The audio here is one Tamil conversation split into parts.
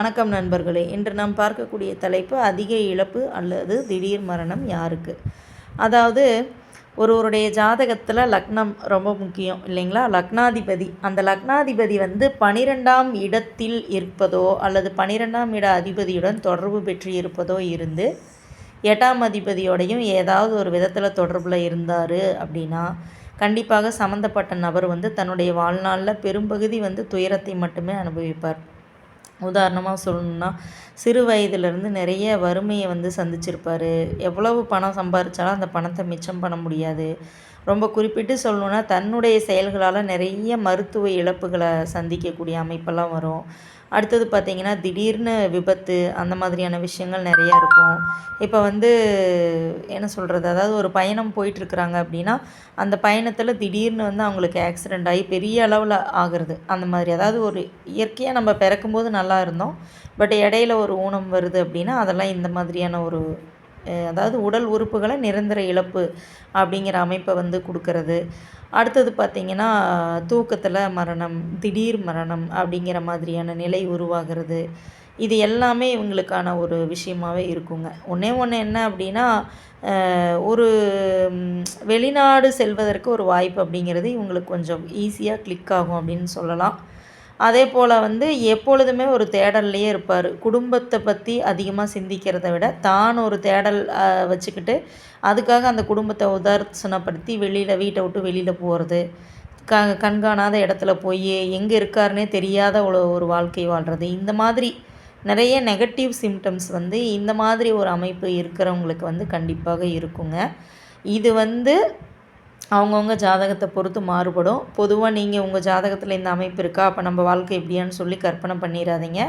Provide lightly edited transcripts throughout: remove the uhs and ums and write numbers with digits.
வணக்கம் நண்பர்களே, இன்று நாம் பார்க்கக்கூடிய தலைப்பு அதிக இழப்பு அல்லது திடீர் மரணம் யாருக்கு? அதாவது ஒருவருடைய ஜாதகத்தில் லக்னம் ரொம்ப முக்கியம் இல்லைங்களா? லக்னாதிபதி, அந்த லக்னாதிபதி 12ஆம் இடத்தில் இருப்பதோ அல்லது 12ஆம் இட அதிபதியுடன் தொடர்பு பெற்று இருப்பதோ இருந்து 8ஆம் அதிபதியோடையும் ஏதாவது ஒரு விதத்தில் தொடர்பில் இருந்தார் அப்படின்னா கண்டிப்பாக சம்மந்தப்பட்ட நபர் தன்னுடைய வாழ்நாளில் பெரும்பகுதி துயரத்தை மட்டுமே அனுபவிப்பார். உதாரணமாக சொல்லணுன்னா, சிறு வயதிலிருந்து நிறைய வறுமையை சந்திச்சிருப்பார். எவ்வளவு பணம் சம்பாதிச்சாலும் அந்த பணத்தை மிச்சம் பண்ண முடியாது. ரொம்ப குறிப்பிட்டு சொல்லணுன்னா, தன்னுடைய செயல்களால் நிறைய மருத்துவ இழப்புகளை சந்திக்கக்கூடிய அமைப்பெல்லாம் வரும். அடுத்தது பார்த்திங்கன்னா, திடீர்னு விபத்து அந்த மாதிரியான விஷயங்கள் நிறையா இருக்கும். இப்போ என்ன சொல்கிறது, அதாவது ஒரு பயணம் போயிட்டுருக்குறாங்க அப்படின்னா, அந்த பயணத்தில் திடீர்னு அவங்களுக்கு ஆக்சிடெண்ட் ஆகி பெரிய அளவில் ஆகிறது. அந்த மாதிரி அதாவது ஒரு இயற்கையாக நம்ம பிறக்கும்போது நல்லா இருந்தோம், பட் இடையில ஒரு ஊனம் வருது அப்படின்னா அதெல்லாம் இந்த மாதிரியான ஒரு அதாவது உடல் உறுப்புகளை நிரந்தர இழப்பு அப்படிங்கிற அமைப்பை கொடுக்கறது. அடுத்தது பார்த்திங்கன்னா, தூக்கத்தில் மரணம், திடீர் மரணம் அப்படிங்கிற மாதிரியான நிலை உருவாகிறது. இது எல்லாமே இவங்களுக்கான ஒரு விஷயமாகவே இருக்குங்க. ஒன்றே ஒன்று என்ன அப்படின்னா, ஒரு வெளிநாடு செல்வதற்கு ஒரு வாய்ப்பு அப்படிங்கிறது இவங்களுக்கு கொஞ்சம் ஈஸியாக கிளிக் ஆகும் அப்படின்னு சொல்லலாம். அதே போல் எப்பொழுதுமே ஒரு தேடல்லையே இருப்பார். குடும்பத்தை பற்றி அதிகமாக சிந்திக்கிறத விட தான் ஒரு தேடல் வச்சுக்கிட்டு அதுக்காக அந்த குடும்பத்தை உதாசனப்படுத்தி வீட்டை விட்டு வெளியில் போகிறது, கண்காணாத இடத்துல போய் எங்கே இருக்காருன்னே தெரியாத ஒரு வாழ்க்கை வாழ்கிறது. இந்த மாதிரி நிறைய நெகட்டிவ் சிம்டம்ஸ் இந்த மாதிரி ஒரு அமைப்பு இருக்கிறவங்களுக்கு கண்டிப்பாக இருக்குங்க. இது அவங்கவுங்க ஜாதகத்தை பொறுத்து மாறுபடும். பொதுவாக நீங்கள் உங்கள் ஜாதகத்தில் இந்த அமைப்பு இருக்கா, அப்போ நம்ம வாழ்க்கை எப்படியான்னு சொல்லி கற்பனை பண்ணிடாதீங்க.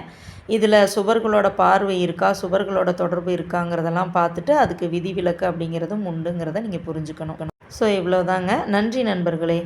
இதில் சுபர்களோட பார்வை இருக்கா, சுபர்களோட தொடர்பு இருக்காங்கிறதெல்லாம் பார்த்துட்டு அதுக்கு விதிவிலக்கு அப்படிங்கிறதும் உண்டுங்கிறத நீங்கள் புரிஞ்சுக்கணும். ஸோ இவ்வளோதாங்க. நன்றி நண்பர்களே.